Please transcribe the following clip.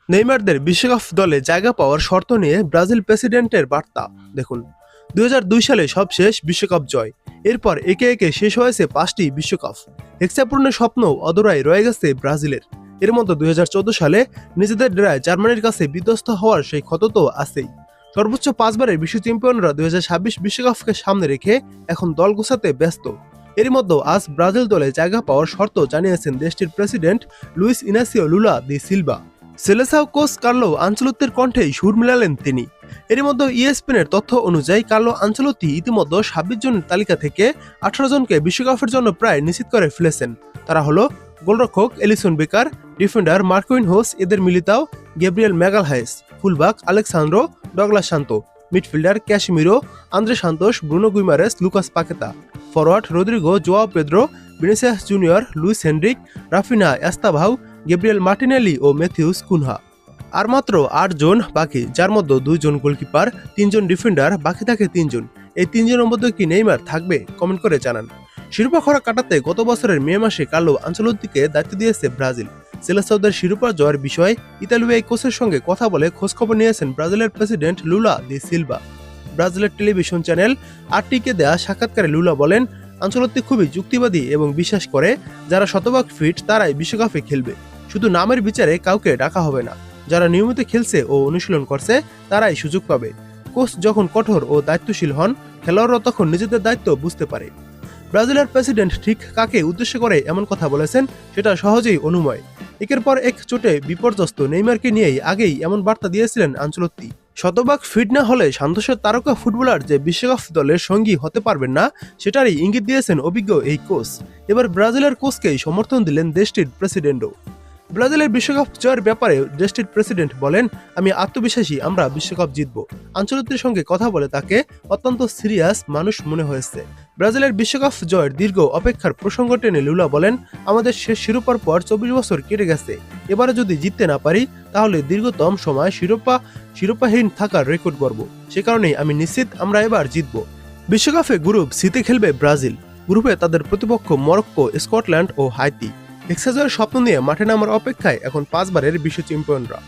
নেইমারদের বিশ্বকাপ দলে জায়গা পাওয়ার শর্ত নিয়ে ব্রাজিল প্রেসিডেন্টের বার্তা দেখুন। 2002 সালে সবশেষ বিশ্বকাপ জয়। এরপর একে একে শেষ হয়েছে 5টি বিশ্বকাপ। হেক্সাপূর্ণের স্বপ্ন অধরাই রয়ে গেছে ব্রাজিলের। এর মধ্যে 2014 সালে নিজেদের ডেরায় জার্মানির কাছে বিধ্বস্ত হওয়ার সেই ক্ষত তো আছেই। সর্বোচ্চ 5বারের বিশ্ব চ্যাম্পিয়নরা 2026 বিশ্বকাপকে সামনে রেখে এখন দল গোছাতে ব্যস্ত। এর মধ্যে আজ ব্রাজিল দলে জায়গা পাওয়ার শর্ত জানিয়েছেন দেশটির president Luiz Inacio Lula de Silva. Selecao coach Carlo আনচেলত্তির কণ্ঠেই সুর মিলালেন তিনি। এর মধ্যে ইএসপিএনের তথ্য অনুযায়ী কার্লো আনচেলত্তি ইতিমধ্যে 26 জনের তালিকা থেকে 18 জনকে বিশ্বকাপের জন্য প্রায় নিশ্চিত করে ফেলেছেন। তারা হলো গোলরক্ষক Alisson Becker, defender Marquinhos Eder Militao, Gabriel Magalhaes, fullback Alexsandro Douglas Santos, midfielder Casemiro, Andre Santos, Bruno Guimaraes, Lucas Paqueta, forward Rodrigo, Joao Pedro, Vinicius Junior, Luiz Henrique, Raphinha Estevao, Gabriel Martinelli ও Matheus Cunha. আর মাত্র 8 জন বাকি, যার মধ্যে 2 জন goalkeeper, 3 জন defender, বাকি থাকে 3 জন। এই 3 জনের মধ্যে কি নেইমার থাকবে? কমেন্ট করে জানান। শিরোপা খরা কাটাতে গত বছরের মে মাসে কার্লো আনচেলত্তিকে দায়িত্ব দিয়েছে ব্রাজিল। সেলেসাওদের শিরোপা জয়ের বিষয়ে ইতালিয়ান কোচের সঙ্গে কথা বলে খোঁজখবর নিয়েছেন ব্রাজিলের প্রেসিডেন্ট লুলা দি সিলভা। ব্রাজিলের টেলিভিশন চ্যানেল আরটিকে দেয়া সাক্ষাৎকারে লুলা বলেন, আনচেলত্তি খুবই যুক্তিবাদী এবং বিশ্বাস করে যারা শতভাগ ফিট তারাই বিশ্বকাপে খেলবে। শুধু নামের বিচারে কাউকে ডাকা হবে না। যারা নিয়মিত খেলছে ও অনুশীলন করছে তারাই সুযোগ পাবে। কোচ যখন কঠোর ও দায়িত্বশীল হন, খেলোয়াড়রা তখন নিজেদের দায়িত্ব বুঝতে পারে। ব্রাজিলের প্রেসিডেন্ট ঠিক কাকে উদ্দেশ্য করে এমন কথা বলেছেন সেটা সহজেই অনুময়। একের পর এক চোটে বিপর্যস্ত নেইমারকে নিয়েই আগেই এমন বার্তা দিয়েছিলেন আনচেলত্তি। শতভাগ ফিট না হলে সান্তোসের তারকা ফুটবলার যে বিশ্বকাপ দলের সঙ্গী হতে পারবেন না সেটারই ইঙ্গিত দিয়েছেন অভিজ্ঞ এই কোচ। এবার ব্রাজিলের কোচকেই সমর্থন দিলেন দেশটির প্রেসিডেন্টও। ব্রাজিলের বিশ্বকাপ জয়ের ব্যাপারে দেশটির প্রেসিডেন্ট বলেন, আমি আত্মবিশ্বাসী আমরা বিশ্বকাপ জিতব। আনচেলত্তির সঙ্গে কথা বলে তাকে অত্যন্ত সিরিয়াস মানুষ মনে হয়েছে। ব্রাজিলের বিশ্বকাপ জয়ের দীর্ঘ অপেক্ষার প্রসঙ্গ টেনে লুলা বলেন, আমাদের শেষ শিরোপার পর 24 বছর কেটে গেছে। এবারে যদি জিততে না পারি তাহলে দীর্ঘতম সময় শিরোপাহীন থাকার রেকর্ড গড়ব। সে কারণেই আমি নিশ্চিত আমরা এবার জিতব। বিশ্বকাপে গ্রুপ সিতে খেলবে ব্রাজিল। গ্রুপে তাদের প্রতিপক্ষ মরক্কো, স্কটল্যান্ড ও হাইতি। হেক্সা জয়ের স্বপ্ন নিয়ে মাঠে নামার অপেক্ষায় এখন 5বারের বিশ্ব চ্যাম্পিয়নরা।